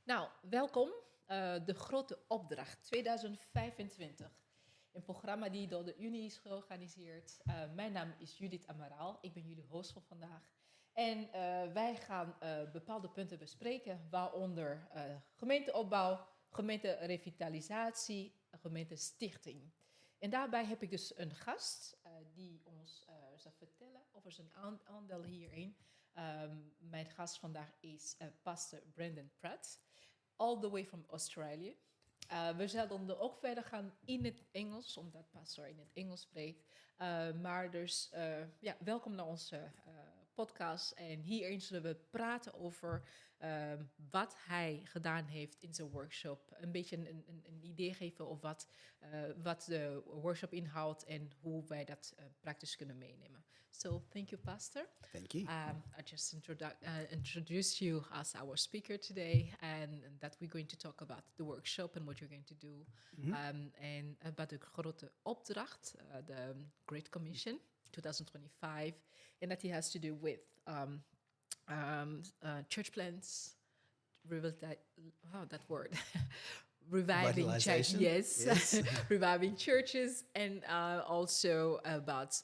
Nou, welkom. De grote opdracht 2025. Een programma die door de Unie is georganiseerd. Mijn naam is Judith Amaral. Ik ben jullie host van vandaag. En wij gaan bepaalde punten bespreken, waaronder gemeenteopbouw, gemeenterevitalisatie, gemeentestichting. En daarbij heb ik dus een gast die ons zal vertellen over zijn aandeel hierin. Mijn gast vandaag is pastor Bredan Pratt, all the way from Australia. We zullen er ook verder gaan in het Engels, omdat pastor in het Engels spreekt. Maar dus, welkom naar onze podcast. En hierin zullen we praten over wat hij gedaan heeft in zijn workshop. Een beetje een idee geven over wat de workshop inhoudt en hoe wij dat praktisch kunnen meenemen. So, thank you, Pastor. Thank you. I just introduced you as our speaker today, and that we're going to talk about the workshop and what you're going to do, and about de grote opdracht, the Great Commission 2025, and that it has to do with church plants, reviving church, yes. Reviving churches, and also about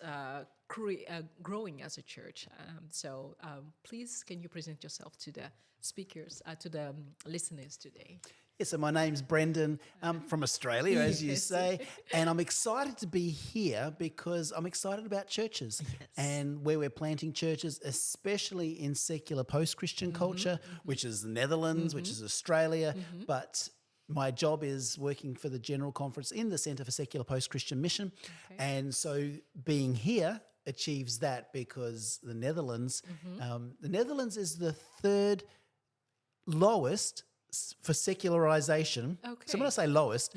growing as a church. So please, can you present yourself to the speakers, to the listeners today? Yes, so my name's Bredan. I'm from Australia, as you say, and I'm excited to be here because I'm excited about churches and where we're planting churches, especially in secular post-Christian culture, which is the Netherlands, which is Australia, but my job is working for the General Conference in the Centre for Secular Post-Christian Mission, and so being here achieves that because the Netherlands is the third lowest for secularization. Okay. So when I say lowest,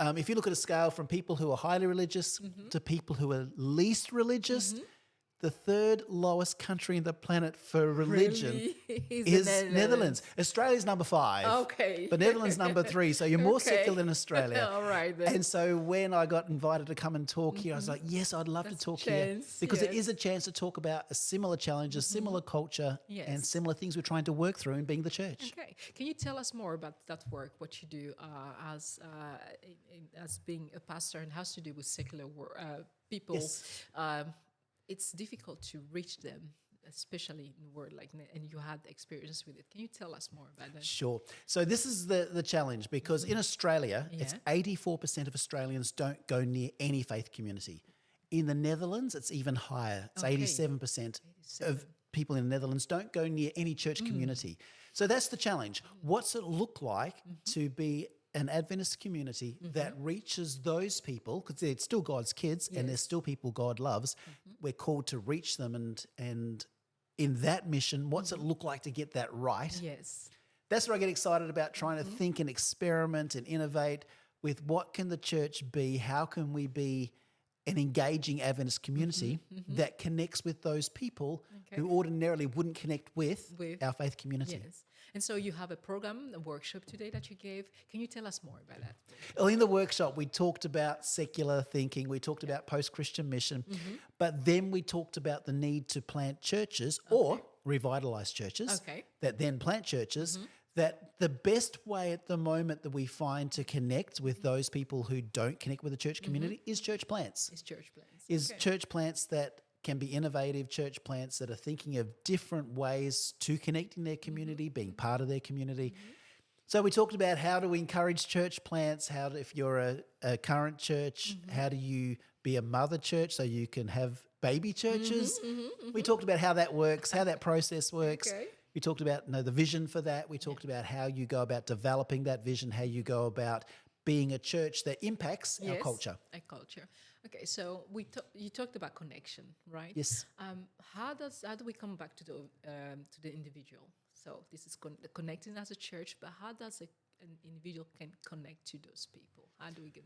if you look at a scale from people who are highly religious to people who are least religious, the third lowest country in the planet for religion is Netherlands. Australia's number 5. Okay. But Netherlands number 3. So you're more secular than Australia. All right. Then. And so when I got invited to come and talk here, I was like, yes, I'd love to talk here. Because it is a chance to talk about a similar challenge, a similar culture, and similar things we're trying to work through in being the church. Okay. Can you tell us more about that work, what you do as being a pastor and has to do with secular people? Yes. It's difficult to reach them, especially in the world like that, and you had experience with it. Can you tell us more about that? Sure. So this is the challenge because in Australia, it's 84% of Australians don't go near any faith community. In the Netherlands, it's even higher. It's 87% of people in the Netherlands don't go near any church community. So that's the challenge. What's it look like to be an Adventist community that reaches those people, because they're still God's kids and they're still people God loves. We're called to reach them, and in that mission, what's it look like to get that right? Yes. That's where I get excited about trying to think and experiment and innovate with what can the church be, how can we be an engaging Adventist community that connects with those people who ordinarily wouldn't connect with our faith community. Yes. And so you have a program, a workshop today that you gave. Can you tell us more about that? Well, in the workshop, we talked about secular thinking. We talked about post-Christian mission. But then we talked about the need to plant churches or revitalize churches that then plant churches. That the best way at the moment that we find to connect with those people who don't connect with the church community is church plants. Church plants that can be innovative, church plants that are thinking of different ways to connecting their community, being part of their community. So we talked about how do we encourage church plants, if you're a current church, how do you be a mother church so you can have baby churches? We talked about how that works, how that process works. We talked about the vision for that. We talked about how you go about developing that vision, how you go about being a church that impacts our culture. Our culture. Okay, so you talked about connection, right? Yes. How do we come back to the individual? So this is connecting as a church, but how does an individual can connect to those people? How do we get?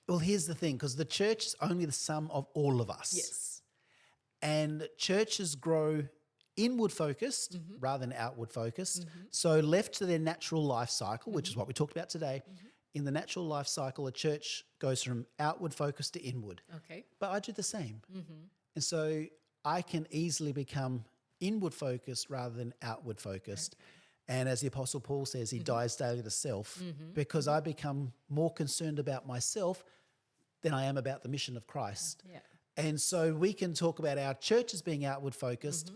Well, here's the thing, because the church is only the sum of all of us. Yes. And churches grow inward focused rather than outward focused. So left to their natural life cycle, which is what we talked about today, in the natural life cycle, a church goes from outward focus to inward. Okay. But I do the same. And so I can easily become inward focused rather than outward focused. And as the Apostle Paul says, he dies daily to self because I become more concerned about myself than I am about the mission of Christ. Yeah. And so we can talk about our church as being outward focused,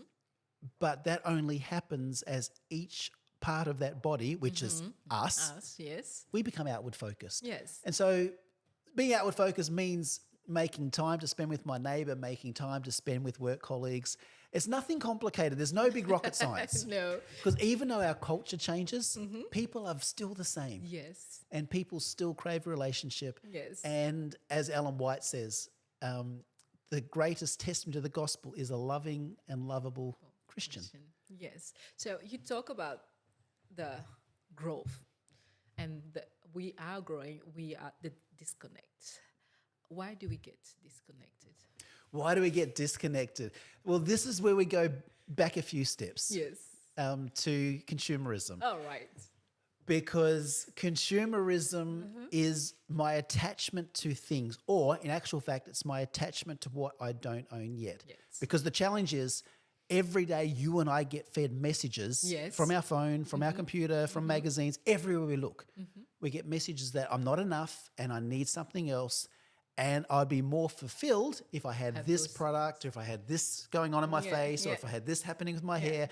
but that only happens as each part of that body, which is us, yes. we become outward focused. Yes. And so being outward focused means making time to spend with my neighbour, making time to spend with work colleagues. It's nothing complicated. There's no big rocket science. No. Because even though our culture changes, people are still the same. Yes. And people still crave a relationship. Yes. And as Ellen White says, the greatest testament to the gospel is a loving and lovable Christian. Yes. So you talk about the growth and we are growing, we are the disconnect. Why do we get disconnected? Why do we get disconnected? Well, this is where we go back a few steps. Yes. To consumerism. All right. Because consumerism is my attachment to things, or in actual fact, it's my attachment to what I don't own yet. Yes. Because the challenge is every day you and I get fed messages from our phone, from our computer, from magazines, everywhere we look. We get messages that I'm not enough and I need something else. And I'd be more fulfilled if I had this product, or if I had this going on in my face, or if I had this happening with my hair,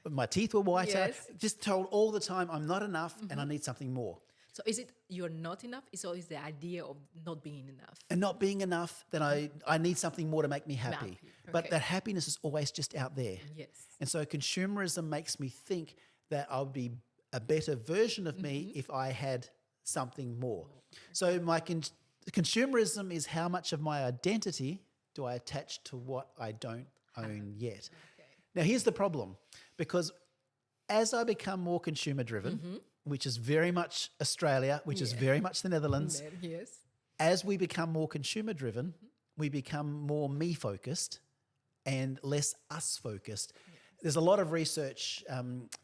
my teeth were whiter. Yes. Just told all the time I'm not enough and I need something more. So is it you're not enough? It's always the idea of not being enough. And not being enough, then I need something more to make me happy. Happy, But okay. that happiness is always just out there. Yes. And so consumerism makes me think that I would be a better version of me if I had something more. So my consumerism is how much of my identity do I attach to what I don't own yet. Okay. Now, here's the problem, because as I become more consumer driven, which is very much Australia, which is very much the Netherlands, Yes. as we become more consumer driven, we become more me focused and less us focused. There's a lot of research.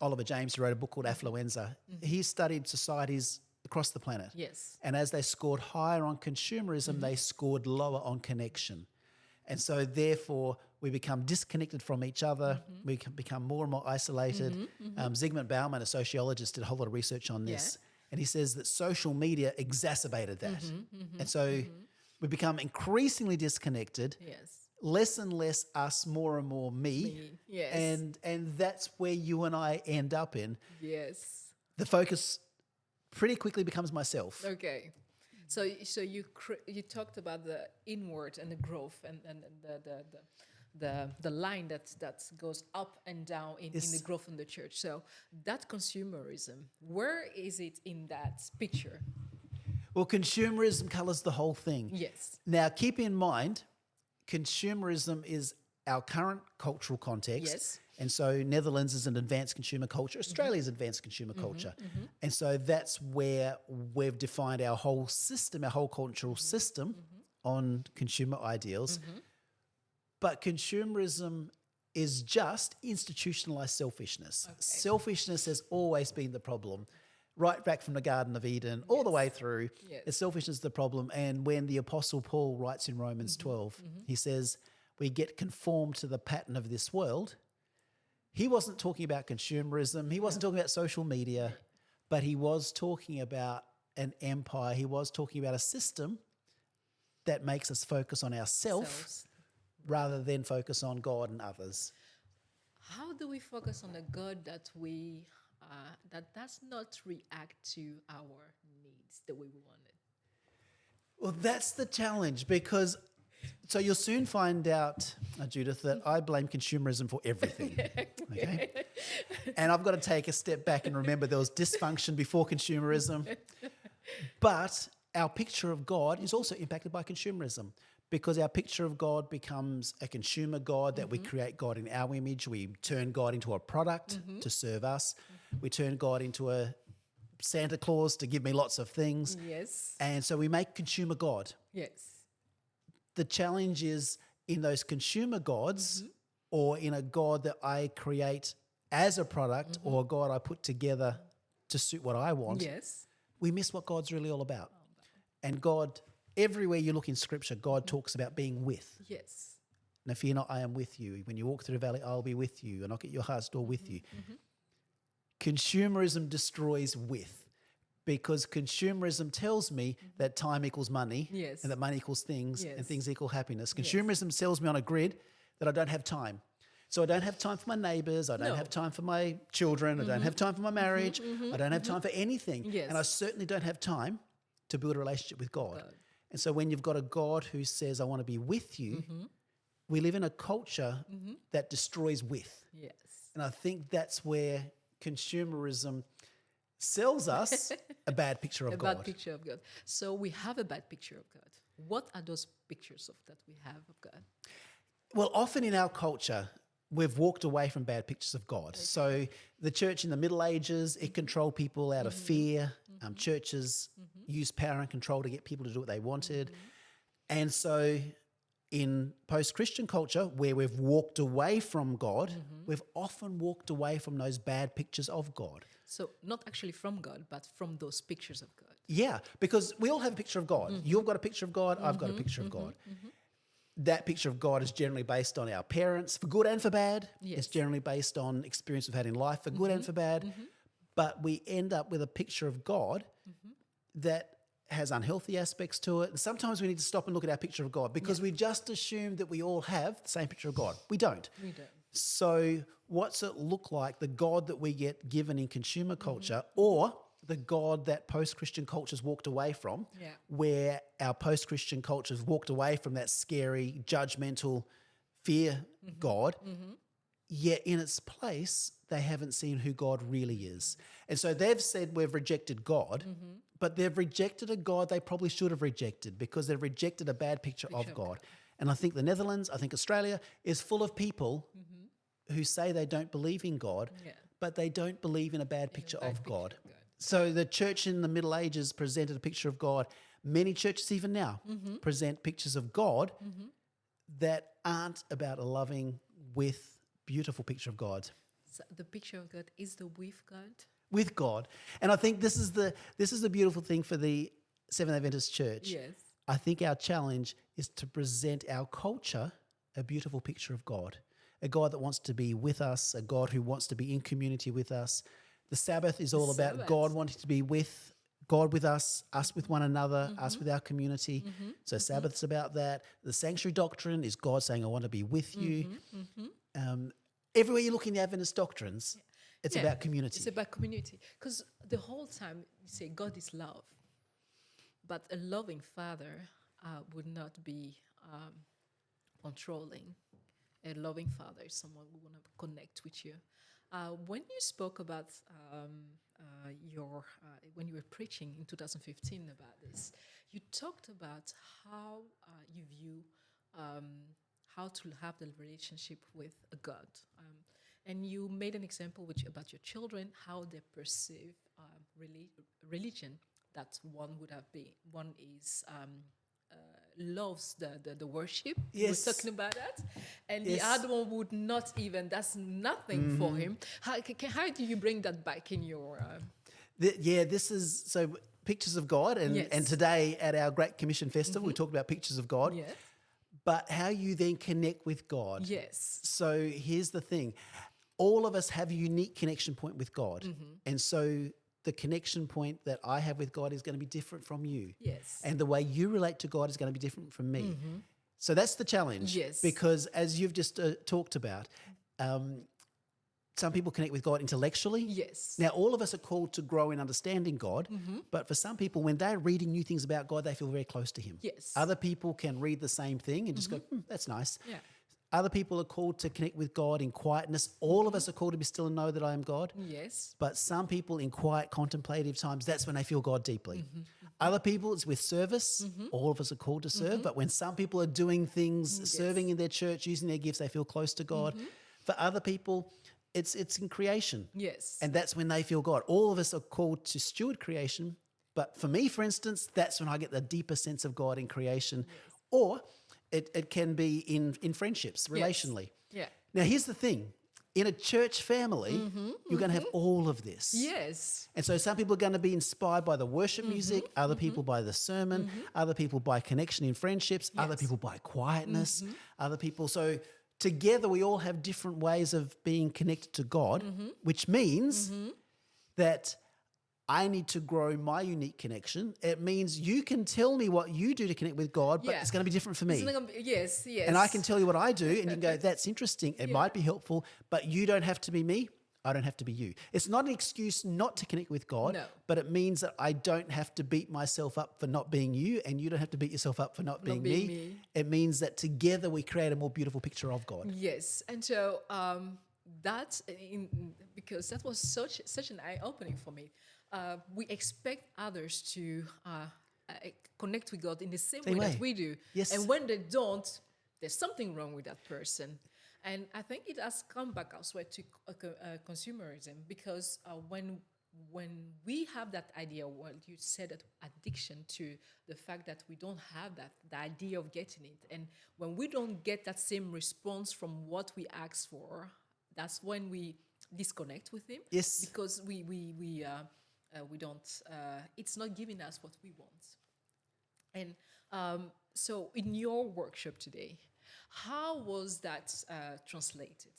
Oliver James, who wrote a book called Affluenza, he studied societies across the planet. Yes. And as they scored higher on consumerism, they scored lower on connection. And so therefore we become disconnected from each other. We can become more and more isolated. Zygmunt Bauman, a sociologist, did a whole lot of research on this. And he says that social media exacerbated that. And so we become increasingly disconnected. Yes. Less and less us, more and more me. Yes. And that's where you and I end up in. Yes. The focus pretty quickly becomes myself. Okay. So you talked about the inward and the growth and the line that goes up and down in the growth in the church. So that consumerism, where is it in that picture? Well, consumerism colours the whole thing. Yes. Now, keep in mind, consumerism is our current cultural context. Yes. And so Netherlands is an advanced consumer culture. Australia is advanced consumer culture. And so that's where we've defined our whole system, our whole cultural system on consumer ideals. But consumerism is just institutionalized selfishness. Okay. Selfishness has always been the problem. Right back from the Garden of Eden, all the way through, selfishness is the problem. And when the Apostle Paul writes in Romans 12, he says, we get conformed to the pattern of this world. He wasn't talking about consumerism. He wasn't talking about social media, but he was talking about an empire. He was talking about a system that makes us focus on ourselves rather than focus on God and others. How do we focus on the God that that does not react to our needs the way we want it? Well, that's the challenge, because so you'll soon find out, Judith, that I blame consumerism for everything. Okay? And I've got to take a step back and remember there was dysfunction before consumerism. But our picture of God is also impacted by consumerism, because our picture of God becomes a consumer God, that we create God in our image. We turn God into a product to serve us. We turn God into a Santa Claus to give me lots of things. Yes. And so we make consumer God. Yes. The challenge is in those consumer gods, or in a God that I create as a product, or a God I put together to suit what I want. Yes. We miss what God's really all about. And God, everywhere you look in Scripture, God talks about being with. Yes. Now, fear not, I am with you. When you walk through the valley, I'll be with you. I'll knock at your heart's door with you. consumerism destroys with, because consumerism tells me that time equals money, Yes. and that money equals things, Yes. and things equal happiness. Consumerism sells me on a grid that I don't have time. So I don't have time for my neighbors. I don't have time for my children. I don't have time for my marriage. I don't have time for anything. Yes. And I certainly don't have time to build a relationship with God. And so when you've got a God who says, I want to be with you, we live in a culture that destroys with. Yes. And I think that's where consumerism sells us a bad picture of God. A bad picture of God. So we have a bad picture of God. What are those pictures of that we have of God? Well, often in our culture, we've walked away from bad pictures of God. So the church in the Middle Ages, it controlled people out of fear. Churches used power and control to get people to do what they wanted. And so in post-Christian culture, where we've walked away from God, we've often walked away from those bad pictures of God. So not actually from God, but from those pictures of God. Yeah, because we all have a picture of God. You've got a picture of God, I've got a picture of God. That picture of God is generally based on our parents, for good and for bad. Yes. It's generally based on experience we've had in life, for good and for bad. But we end up with a picture of God that has unhealthy aspects to it. And sometimes we need to stop and look at our picture of God, because we just assume that we all have the same picture of God. We don't. We don't. So what's it look like, the God that we get given in consumer culture, or the God that post-Christian culture's walked away from, where our post-Christian culture's walked away from that scary, judgmental, fear God, yet in its place, they haven't seen who God really is. And so they've said we've rejected God, but they've rejected a God they probably should have rejected, because they've rejected a bad picture of God. And I think the Netherlands, I think Australia is full of people who say they don't believe in God, but they don't believe in a bad picture of God. So the church in the Middle Ages presented a picture of God. Many churches even now present pictures of God that aren't about a loving, with, beautiful picture of God. So the picture of God is the with God. With God. And I think this is the beautiful thing for the Seventh-day Adventist Church. Yes. I think our challenge is to present our culture a beautiful picture of God, a God that wants to be with us, a God who wants to be in community with us. The Sabbath is all about God wanting to be with God with us with one another, us with our community. So Sabbath's about that. The sanctuary doctrine is God saying, I want to be with you. Everywhere you look in the Adventist doctrines, it's about community. It's about community. Because the whole time you say God is love. But a loving father would not be controlling. A loving father is someone who want to connect with you. When you spoke about when you were preaching in 2015 about this, you talked about how you view how to have the relationship with a God. And you made an example about your children, how they perceive religion. That one would have been. One is loves the worship. Yes. We're talking about that. And the other one would not even, that's nothing for him. How do you bring that back in your... this is, so pictures of God. And today at our Great Commission Festival, we talked about pictures of God. Yes. But how you then connect with God. Yes. So here's the thing. All of us have a unique connection point with God. And so the connection point that I have with God is going to be different from you. Yes. And the way you relate to God is going to be different from me. So that's the challenge. Yes. Because as you've just talked about, some people connect with God intellectually. Yes. Now, all of us are called to grow in understanding God. But for some people, when they're reading new things about God, they feel very close to him. Yes. Other people can read the same thing and just go, that's nice. Yeah. Other people are called to connect with God in quietness. All of us are called to be still and know that I am God. Yes. But some people in quiet, contemplative times, that's when they feel God deeply. Other people, it's with service. All of us are called to serve. But when some people are doing things, serving in their church, using their gifts, they feel close to God. For other people, it's in creation. Yes. And that's when they feel God. All of us are called to steward creation. But for me, for instance, that's when I get the deeper sense of God in creation. Or it can be in friendships, relationally. Yeah. Now, here's the thing. In a church family, you're going to have all of this. Yes. And so some people are going to be inspired by the worship music, other people by the sermon, other people by connection in friendships, other people by quietness, other people. So together we all have different ways of being connected to God, which means that I need to grow my unique connection. It means you can tell me what you do to connect with God, but it's going to be different for me. Yes. And I can tell you what I do, and you can go, that's interesting. It might be helpful, but you don't have to be me. I don't have to be you. It's not an excuse not to connect with God, but it means that I don't have to beat myself up for not being you, and you don't have to beat yourself up for not being me. It means that together we create a more beautiful picture of God. Yes. And so because that was such an eye-opening for me. We expect others to connect with God in the same way that we do. Yes. And when they don't, there's something wrong with that person. And I think it has come back elsewhere to consumerism, because when we have that idea, well, you said that addiction to the fact that we don't have the idea of getting it. And when we don't get that same response from what we ask for, that's when we disconnect with Him. Yes. Because we don't, it's not giving us what we want. And so in your workshop today, how was that translated?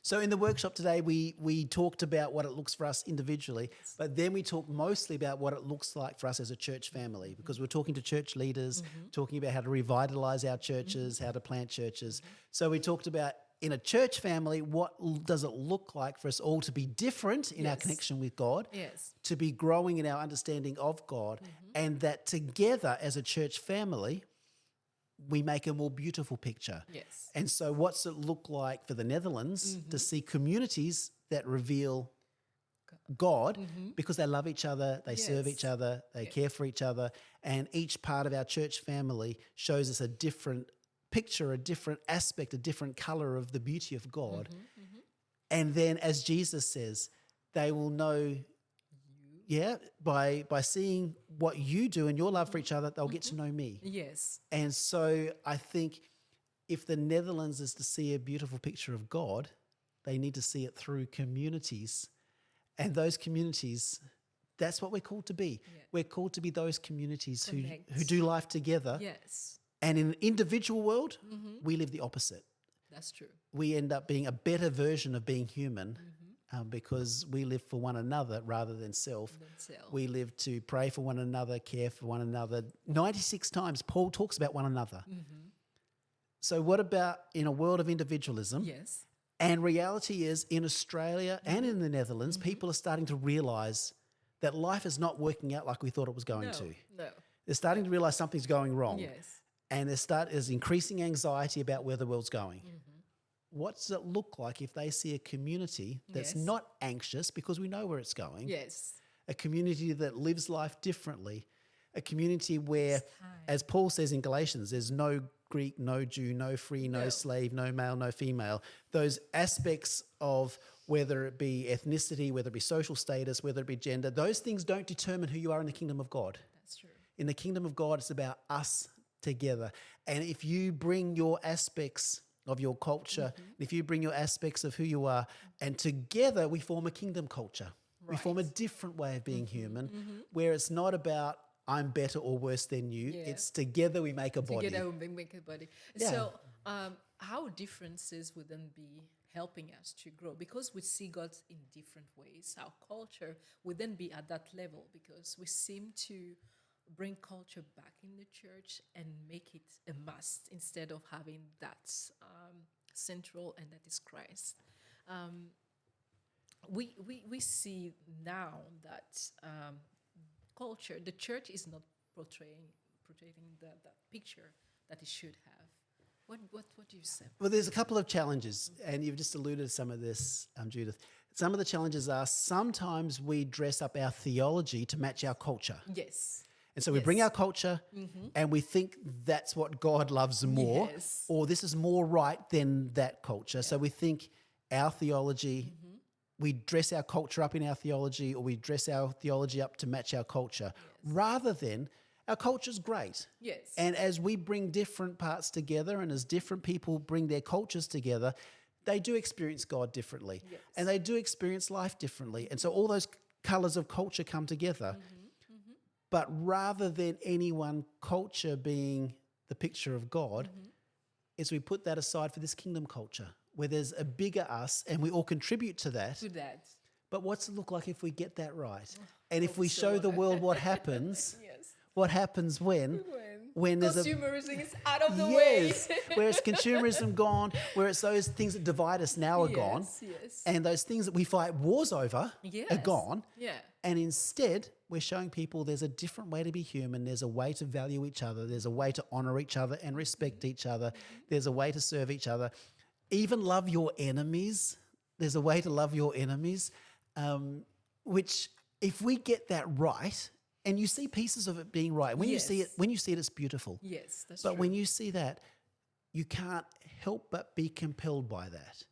So in the workshop today, we talked about what it looks for us individually, but then we talked mostly about what it looks like for us as a church family, because we're talking to church leaders, talking about how to revitalize our churches, how to plant churches. So we talked about, in a church family, what does it look like for us all to be different in our connection with God, to be growing in our understanding of God, and that together as a church family, we make a more beautiful picture. Yes. And so what's it look like for the Netherlands to see communities that reveal God because they love each other, they serve each other, they care for each other, and each part of our church family shows us a different picture, a different aspect, a different color of the beauty of God. And then, as Jesus says, they will know by seeing what you do and your love for each other, they'll get to know me. Yes. And so I think if the Netherlands is to see a beautiful picture of God, they need to see it through communities. And those communities, that's what we're called to be. Yeah. We're called to be those communities who do life together. Yes. And in an individual world, we live the opposite. That's true. We end up being a better version of being human. Because we live for one another rather than self. We live to pray for one another, care for one another. 96 times Paul talks about one another. So what about in a world of individualism? Yes. And reality is, in Australia and in the Netherlands, people are starting to realise that life is not working out like we thought it was going to. No. They're starting to realise something's going wrong. Yes. And there's increasing anxiety about where the world's going. What does it look like if they see a community that's not anxious because we know where it's going? Yes. A community that lives life differently. A community where, as Paul says in Galatians, there's no Greek, no Jew, no free, no slave, no male, no female. Those aspects of whether it be ethnicity, whether it be social status, whether it be gender, those things don't determine who you are in the kingdom of God. That's true. In the kingdom of God, it's about us together. And if you bring your aspects of your culture, if you bring your aspects of who you are, and together we form a kingdom culture. Right. We form a different way of being human, where it's not about I'm better or worse than you. Yeah. It's together we make a body. Together we make a body. Yeah. So how differences would then be helping us to grow? Because we see God in different ways. Our culture would then be at that level, because we seem to bring culture back in the church and make it a must instead of having that central, and that is Christ. We see now that culture, the church is not portraying that picture that it should have. What do you say? Well, there's a couple of challenges, and you've just alluded to some of this, Judith. Some of the challenges are sometimes we dress up our theology to match our culture. Yes. And so we bring our culture and we think that's what God loves more, or this is more right than that culture. Yeah. So we think our theology, we dress our culture up in our theology, or we dress our theology up to match our culture, rather than our culture's great. Yes. And as we bring different parts together, and as different people bring their cultures together, they do experience God differently. Yes. And they do experience life differently. And so all those colours of culture come together. But rather than any one culture being the picture of God, is we put that aside for this kingdom culture, where there's a bigger us and we all contribute to that. But what's it look like if we get that right? And if we show the world what happens, what happens when there's consumerism is out of the way. Whereas consumerism gone, whereas those things that divide us now are gone, and those things that we fight wars over are gone. Yeah. And instead, we're showing people there's a different way to be human. There's a way to value each other. There's a way to honor each other and respect each other. There's a way to serve each other. Even love your enemies. There's a way to love your enemies, which if we get that right, and you see pieces of it being right. When you see it, it's beautiful. Yes, that's true. But when you see that, you can't help but be compelled by that.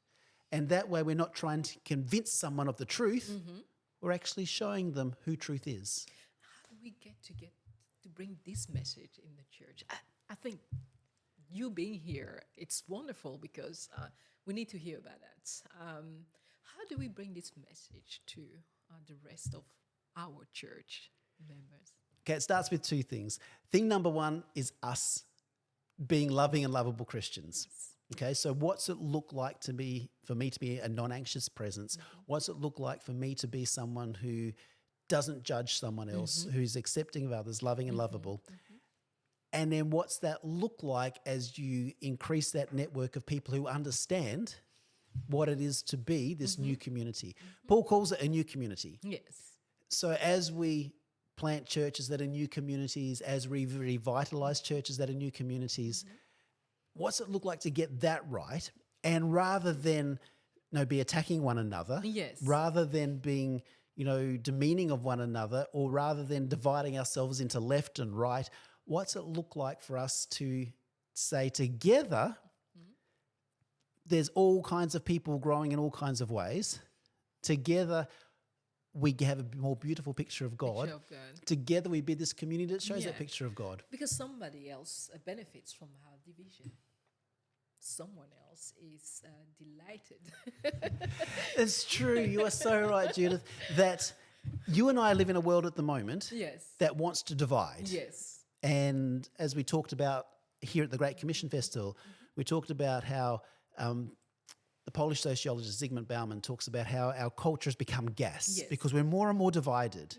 And that way we're not trying to convince someone of the truth. We're actually showing them who truth is. How do we get to bring this message in the church? I think you being here, it's wonderful because we need to hear about that. How do we bring this message to the rest of our church members? Okay, it starts with two things. Thing number one is us being loving and lovable Christians. Yes. Okay, so what's it look like for me to be a non-anxious presence? What's it look like for me to be someone who doesn't judge someone else, who's accepting of others, loving and lovable? And then what's that look like as you increase that network of people who understand what it is to be this new community? Paul calls it a new community. Yes. So as we plant churches that are new communities, as we revitalize churches that are new communities, what's it look like to get that right? And rather than be attacking one another, rather than being demeaning of one another, or rather than dividing ourselves into left and right, what's it look like for us to say together, there's all kinds of people growing in all kinds of ways. Together, we have a more beautiful picture of God. Together, we build this community that shows that picture of God. Because somebody else benefits from our division. Someone else is delighted. It's true. You are so right, Judith, that you and I live in a world at the moment that wants to divide. Yes. And as we talked about here at the Great Commission Festival, we talked about how the Polish sociologist Zygmunt Bauman talks about how our culture has become gas because we're more and more divided.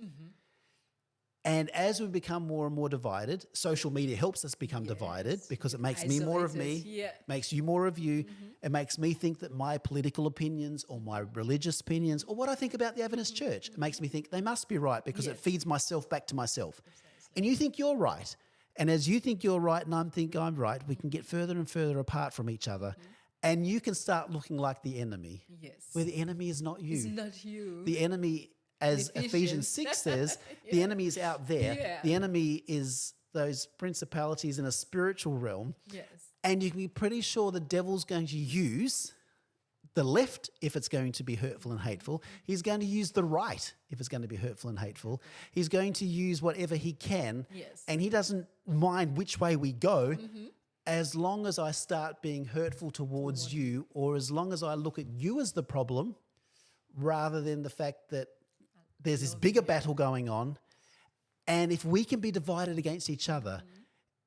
And as we become more and more divided, social media helps us become divided because it makes me more of me, makes you more of you. It makes me think that my political opinions or my religious opinions or what I think about the Adventist Church, it makes me think they must be right because it feeds myself back to myself. And you think you're right. And as you think you're right and I think I'm right, we can get further and further apart from each other. And you can start looking like the enemy. Where the enemy is not you. It's not you. The enemy, as Ephesians 6 says, the enemy is out there. The enemy is those principalities in a spiritual realm. And you can be pretty sure the devil's going to use the left if it's going to be hurtful and hateful. He's going to use the right if it's going to be hurtful and hateful. He's going to use whatever he can. And he doesn't mind which way we go. As long as I start being hurtful towards you, or as long as I look at you as the problem, rather than the fact that there's this bigger battle going on. And if we can be divided against each other,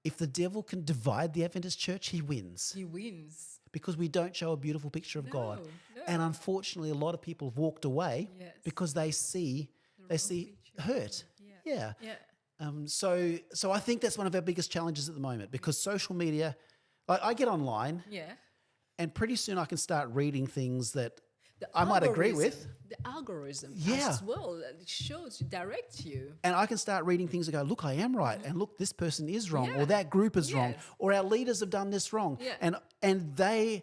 if the devil can divide the Adventist Church, he wins. He wins. Because we don't show a beautiful picture of God. And unfortunately, a lot of people have walked away because they see hurt. So I think that's one of our biggest challenges at the moment because social media, I get online and pretty soon I can start reading things that I might agree with. The algorithm as well, it directs you. And I can start reading things that go, look, I am right. And look, this person is wrong or that group is wrong or our leaders have done this wrong. And they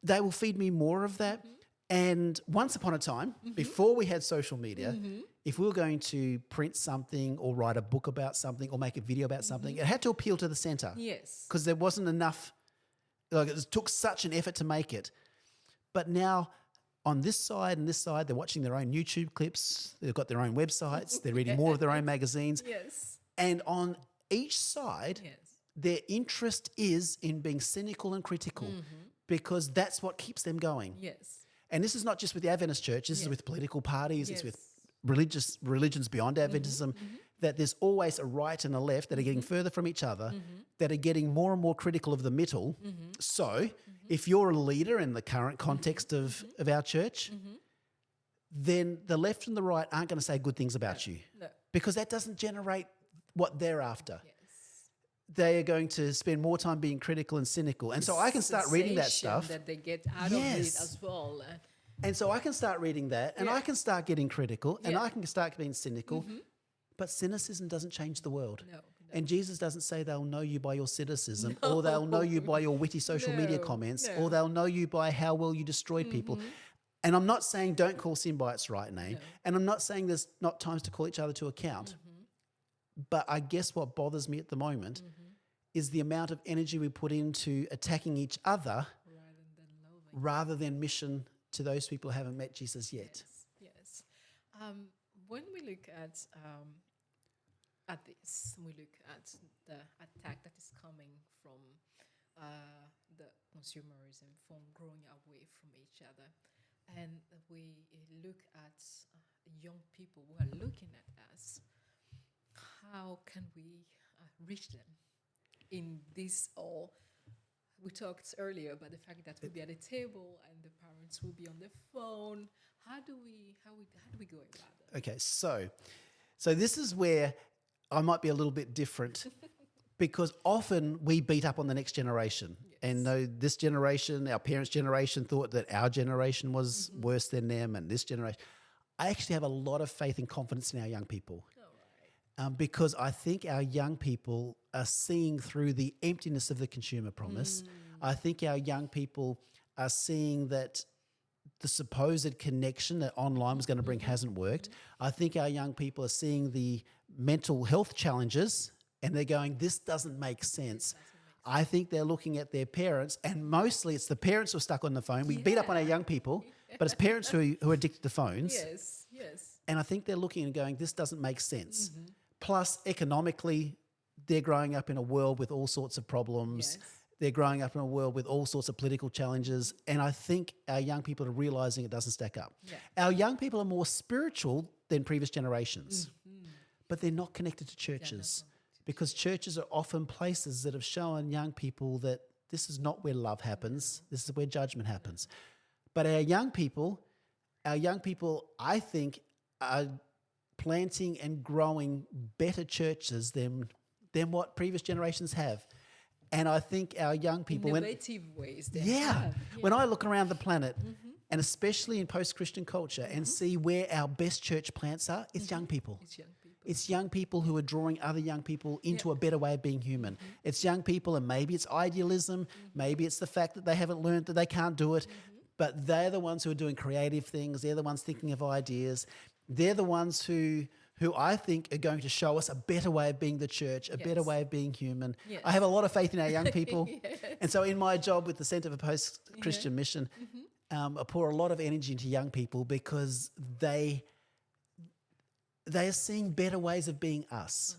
will feed me more of that. And once upon a time, before we had social media, if we were going to print something or write a book about something or make a video about something, it had to appeal to the centre. Because there wasn't enough, it took such an effort to make it. But now on this side and this side, they're watching their own YouTube clips, they've got their own websites, they're reading more of their own magazines. And on each side, their interest is in being cynical and critical because that's what keeps them going. And this is not just with the Adventist Church, this is with political parties, it's with religions beyond Adventism, that there's always a right and a left that are getting further from each other, that are getting more and more critical of the middle. So if you're a leader in the current context of our church, then the left and the right aren't going to say good things about you No. because that doesn't generate what they're after. Yes. They are going to spend more time being critical and cynical. And so I can start reading that stuff. That they get out of it as well. And so I can start reading that, and I can start getting critical, and I can start being cynical. But cynicism doesn't change the world. No. And Jesus doesn't say they'll know you by your cynicism, or they'll know you by your witty social media comments, or they'll know you by how well you destroyed people. And I'm not saying don't call sin by its right name. No. And I'm not saying there's not times to call each other to account. But I guess what bothers me at the moment is the amount of energy we put into attacking each other rather than mission to those people who haven't met Jesus yet. Yes. When we look at this, we look at the attack that is coming from the consumerism, from growing away from each other. And we look at young people who are looking at us. How can we reach them in this all? We talked earlier about the fact that we'll be at a table and the parents will be on the phone. How do we go about that? Okay, so this is where I might be a little bit different because often we beat up on the next generation. And though this generation, our parents' generation, thought that our generation was worse than them and this generation, I actually have a lot of faith and confidence in our young people. Because I think our young people are seeing through the emptiness of the consumer promise. I think our young people are seeing that the supposed connection that online was going to bring hasn't worked. I think our young people are seeing the mental health challenges and they're going, this doesn't make sense. I think they're looking at their parents, and mostly it's the parents who are stuck on the phone. We beat up on our young people, but it's parents who are addicted to phones. Yes. And I think they're looking and going, this doesn't make sense. Plus, economically, they're growing up in a world with all sorts of problems. They're growing up in a world with all sorts of political challenges. And I think our young people are realizing it doesn't stack up. Our young people are more spiritual than previous generations, but they're not connected to churches because churches are often places that have shown young people that this is not where love happens. This is where judgment happens. But our young people, I think, are planting and growing better churches than what previous generations have. And I think our young people... Innovative ways. When I look around the planet, and especially in post-Christian culture, and see where our best church plants are, it's young people. It's young people who are drawing other young people into a better way of being human. It's young people, and maybe it's idealism, maybe it's the fact that they haven't learned that they can't do it, but they're the ones who are doing creative things. They're the ones thinking of ideas. They're the ones who I think are going to show us a better way of being the church, a better way of being human. I have a lot of faith in our young people. And so in my job with the Centre for Post-Christian Mission, I pour a lot of energy into young people because they are seeing better ways of being us.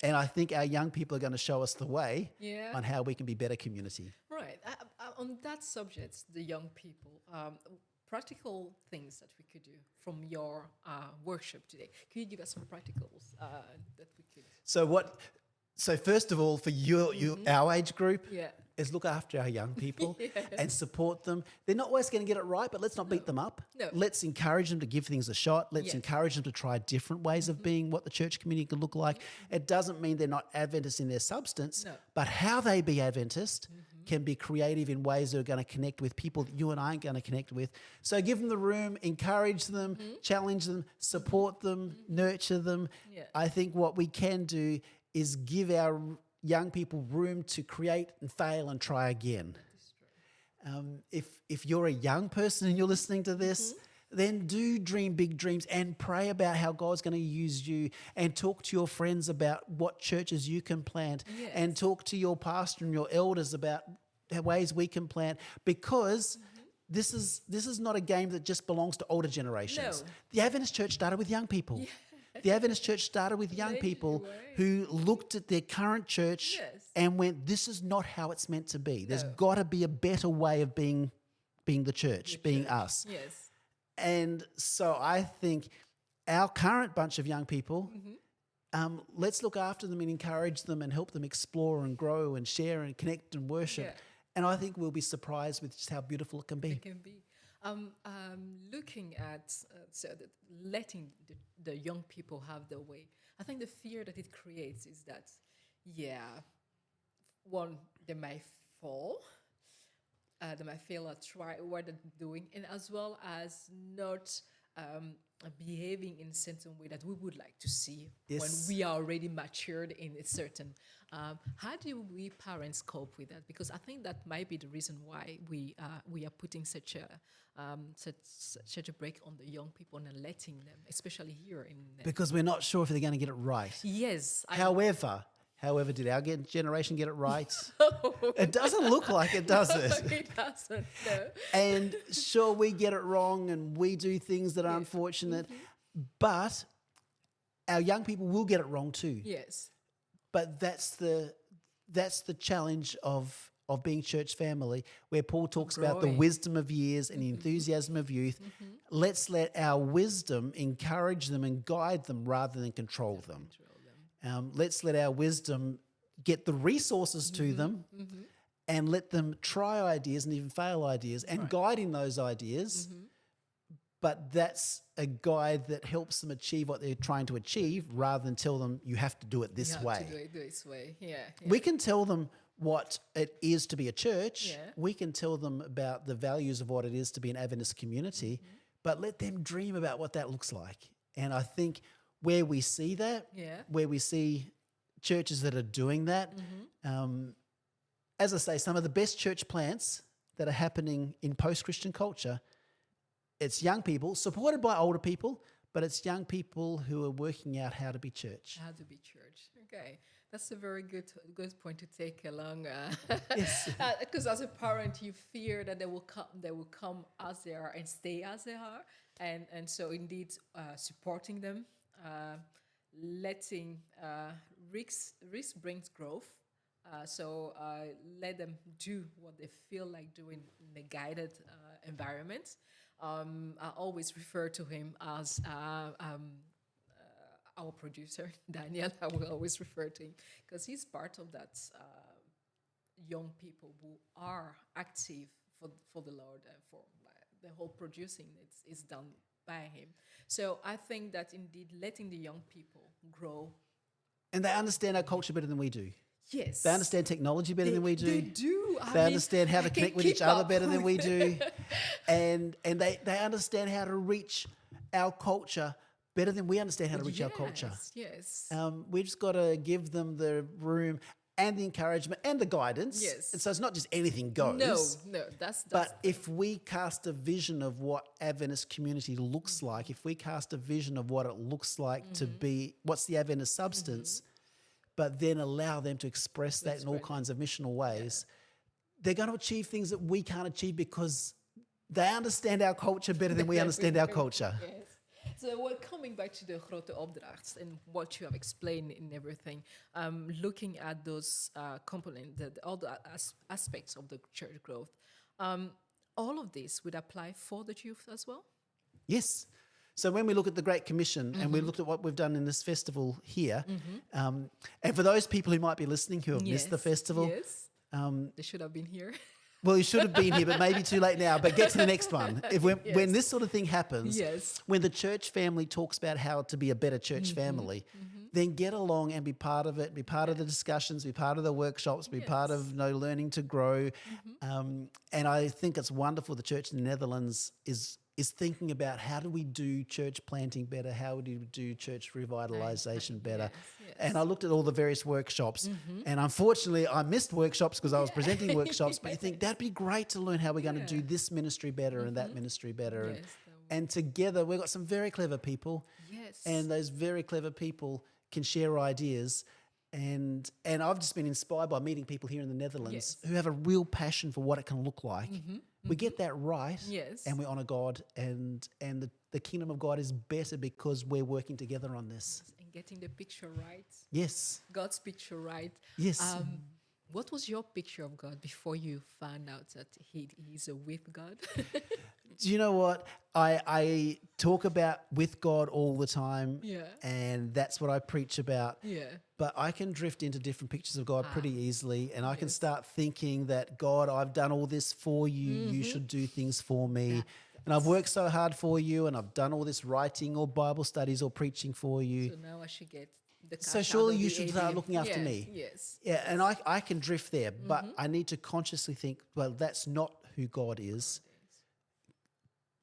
And I think our young people are going to show us the way on how we can be better community. Right. On that subject, the young people, practical things that we could do from your workshop today. Can you give us some practicals that we could? So first of all, for our age group, is look after our young people and support them. They're not always going to get it right, but let's not beat them up. Let's encourage them to give things a shot. Let's encourage them to try different ways of being what the church community could look like. It doesn't mean they're not Adventist in their substance, but how they be Adventist can be creative in ways that are going to connect with people that you and I aren't going to connect with. So give them the room, encourage them, challenge them, support them, nurture them. I think what we can do is give our young people room to create and fail and try again. If you're a young person and you're listening to this, then do dream big dreams and pray about how God's going to use you, and talk to your friends about what churches you can plant, and talk to your pastor and your elders about ways we can plant, because this is not a game that just belongs to older generations. The Adventist Church started with young people. The Adventist Church started with young people who looked at their current church and went, this is not how it's meant to be. There's got to be a better way of being the church, being us. And so I think our current bunch of young people, let's look after them and encourage them and help them explore and grow and share and connect and worship. And I think we'll be surprised with just how beautiful it can be. Looking at letting the young people have their way, I think the fear that it creates is that, one, they might fall, they might fail at try what they're doing, and as well as not behaving in a certain way that we would like to see when we are already matured in a certain. How do we parents cope with that? Because I think that might be the reason why we are putting such a break on the young people and letting them, especially here in. Because we're not sure if they're going to get it right. Yes. However, did our generation get it right? It doesn't look like it, does it? It doesn't, no. And sure, we get it wrong and we do things that are unfortunate, but our young people will get it wrong too. Yes. But that's the challenge of being church family, where Paul talks about the wisdom of years and the enthusiasm of youth. Let's let our wisdom encourage them and guide them rather than control them. Let's let our wisdom get the resources to them and let them try ideas and even fail ideas and guiding those ideas. But that's a guide that helps them achieve what they're trying to achieve rather than tell them you have to do it this way. To do it this way. Yeah. We can tell them what it is to be a church. We can tell them about the values of what it is to be an Adventist community, but let them dream about what that looks like. And I think where we see that, where we see churches that are doing that, as I say, some of the best church plants that are happening in post-Christian culture, it's young people, supported by older people, but it's young people who are working out how to be church. How to be church. Okay. That's a very good point to take along. Yes. Because as a parent, you fear that they will come as they are and stay as they are. And so indeed supporting them, letting risk brings growth. So let them do what they feel like doing in a guided environment. I always refer to him as our producer, Daniel. I will always refer to him because he's part of that young people who are active for the Lord and for the whole producing is done by him. So I think that indeed letting the young people grow. And they understand our culture better than we do. Yes. They understand technology better than we do. They do. They understand how to connect with each other better than we do. And they understand how to reach our culture better than we understand how to reach our culture. Yes. We just got to give them the room and the encouragement and the guidance. Yes. And so it's not just anything goes. No, that's but if we cast a vision of what Adventist community looks like, if we cast a vision of what it looks like to be, what's the Adventist substance, but then allow them to express that in all kinds of missional ways, they're going to achieve things that we can't achieve because they understand our culture better than we understand our culture. Yes. So we're coming back to the grote opdracht and what you have explained in everything, looking at those components, all the aspects of the church growth. All of this would apply for the youth as well? Yes. So when we look at the Great Commission and we look at what we've done in this festival here, and for those people who might be listening who have missed the festival, they should have been here. Well, you should have been here, but maybe too late now. But get to the next one. When this sort of thing happens, when the church family talks about how to be a better church family, then get along and be part of it, be part of the discussions, be part of the workshops, be part of learning to grow. And I think it's wonderful the church in the Netherlands is thinking about how do we do church planting better, how do we do church revitalization better. And I looked at all the various workshops, and unfortunately I missed workshops because I was presenting workshops, but you think that'd be great to learn how we're going to do this ministry better and that ministry better. And together we've got some very clever people, and those very clever people can share ideas. And I've just been inspired by meeting people here in the Netherlands who have a real passion for what it can look like. We get that right, and we honour God, and the kingdom of God is better because we're working together on this. And getting the picture right. Yes. God's picture right. Yes. What was your picture of God before you found out that he's a with God? Do you know what? I talk about with God all the time, and that's what I preach about. But I can drift into different pictures of God pretty easily, and I can start thinking that, God, I've done all this for you. You should do things for me. And I've worked so hard for you, and I've done all this writing or Bible studies or preaching for you. So now I should get the cash So out surely of you the should AD. start looking after me. Yes. Yeah, and I can drift there, but I need to consciously think, well, that's not who God is.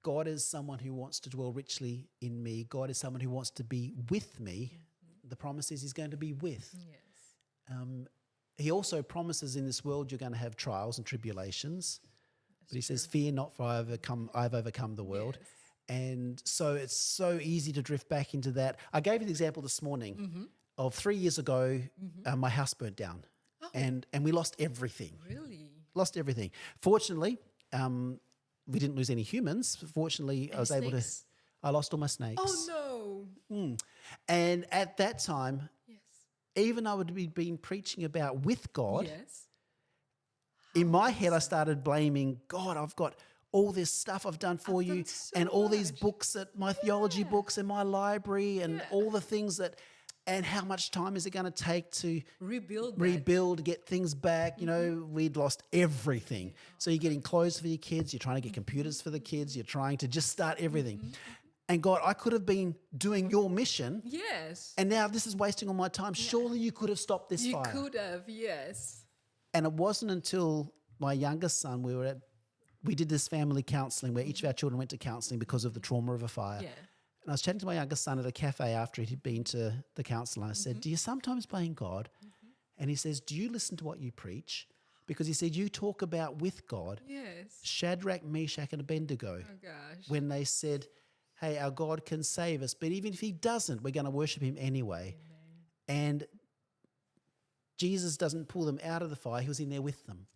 God is someone who wants to dwell richly in me. God is someone who wants to be with me. The promise is he's going to be with. Yes. He also promises in this world you're going to have trials and tribulations. But he says, fear not, for I've overcome the world. Yes. And so it's so easy to drift back into that. I gave you the example this morning of 3 years ago, my house burnt down. Oh. And we lost everything. Really? Lost everything. Fortunately, we didn't lose any humans. Fortunately, I was able to. I lost all my snakes. Oh, no. And at that time, Yes. even though I had been preaching about with God, Yes. in my head I started blaming God. I've got all this stuff I've done for you, done so and all these much. books, my theology books and my library, and all the things that, and how much time is it going to take to rebuild, get things back? You know, we'd lost everything. So you're getting clothes for your kids, you're trying to get computers for the kids, you're trying to just start everything. And God, I could have been doing your mission. Yes. And now this is wasting all my time. Surely you could have stopped this fire. You could have, yes. And it wasn't until my youngest son, we did this family counselling where each of our children went to counselling because of the trauma of a fire. Yeah. And I was chatting to my youngest son at a cafe after he'd been to the counsel. And I said, do you sometimes blame God? And he says, do you listen to what you preach? Because he said, you talk about with God. Yes. Shadrach, Meshach, and Abednego. Oh, gosh. When they said, hey, our God can save us, but even if he doesn't, we're going to worship him anyway. Amen. And Jesus doesn't pull them out of the fire. He was in there with them.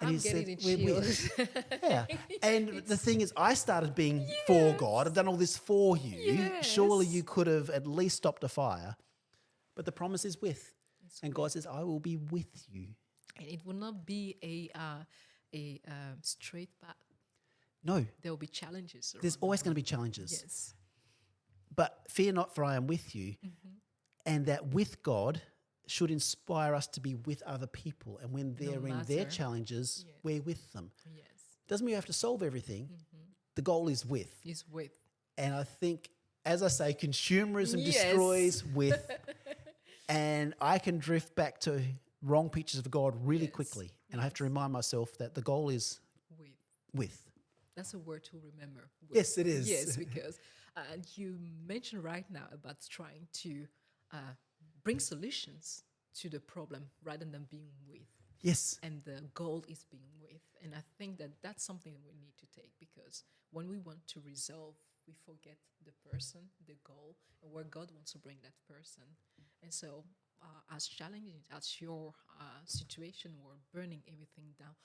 And I'm getting chills. Yeah. And the thing is, I started being for God. I've done all this for you. Yes. Surely you could have at least stopped a fire. But the promise is with. And God says, I will be with you. And it will not be a straight path. No. There will be challenges. There's always going to be challenges. Yes. But fear not, for I am with you. And that with God should inspire us to be with other people. And when they're in their challenges, we're with them. Yes. Doesn't mean you have to solve everything. The goal is with. Is with. And I think, as I say, consumerism destroys with. And I can drift back to wrong pictures of God really quickly. And I have to remind myself that the goal is with. That's a word to remember. With. Yes, it is. Yes, because you mentioned right now about trying to bring solutions to the problem rather than being with. Yes. And the goal is being with. And I think that that's something that we need to take, because when we want to resolve, we forget the person, the goal, and where God wants to bring that person. And so as challenging as your situation or burning everything down,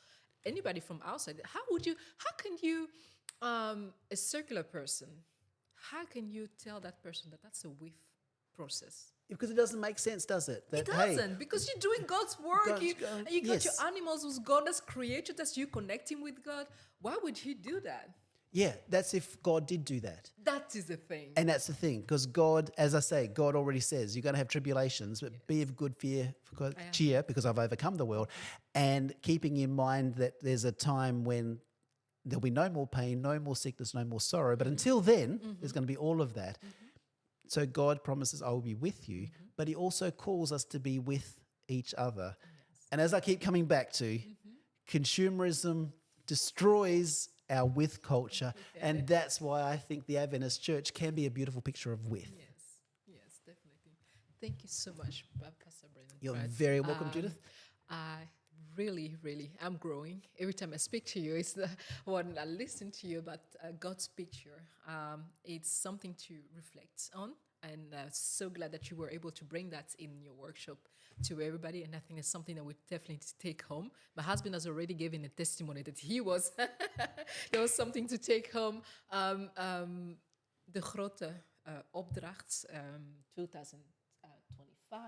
anybody from outside, how can you, a circular person, how can you tell that person that that's a with process? Because it doesn't make sense, does it? That, it doesn't, because you're doing God's work. You got your animals whose God has created, that's you connecting with God. Why would he do that? Yeah, that's if God did do that. That is the thing. And that's the thing, because God, as I say, God already says, you're going to have tribulations, but be of good cheer, because I've overcome the world. And keeping in mind that there's a time when there'll be no more pain, no more sickness, no more sorrow. But until then, there's going to be all of that. So God promises, I will be with you, but he also calls us to be with each other. Yes. And as I keep coming back to, consumerism destroys our with culture, and that's why I think the Adventist Church can be a beautiful picture of with. Yes, definitely. Thank you so much, Pastor Bredan. You're very welcome, Judith. I really, I'm growing. Every time I speak to you, it's when I listen to you about God's picture. It's something to reflect on, and so glad that you were able to bring that in your workshop to everybody, and I think it's something that we definitely need to take home. My husband has already given a testimony that he was, there was something to take home. De grote opdracht, 2025,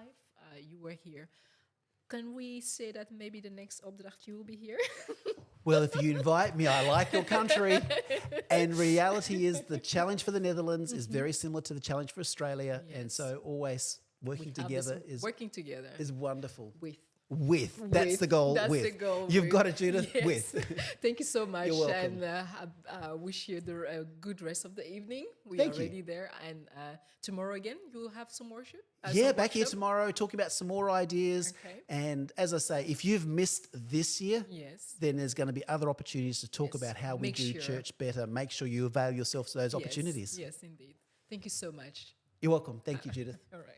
you were here. Can we say that maybe the next opdracht you will be here? Well, if you invite me, I like your country. And reality is the challenge for the Netherlands is very similar to the challenge for Australia. Yes. And so always working together is wonderful. with. That's the goal. That's with. the goal. You've got it, Judith. Yes. With. Thank you so much. You're welcome. And wish you a good rest of the evening. We Thank are you. already there. And tomorrow again, you'll have some worship. Yeah, back here tomorrow, talking about some more ideas. Okay. And as I say, if you've missed this year, Yes. then there's going to be other opportunities to talk Yes. about how we Make do sure. church better. Make sure you avail yourself to those opportunities. Yes, indeed. Thank you so much. You're welcome. Thank you, Judith. All right.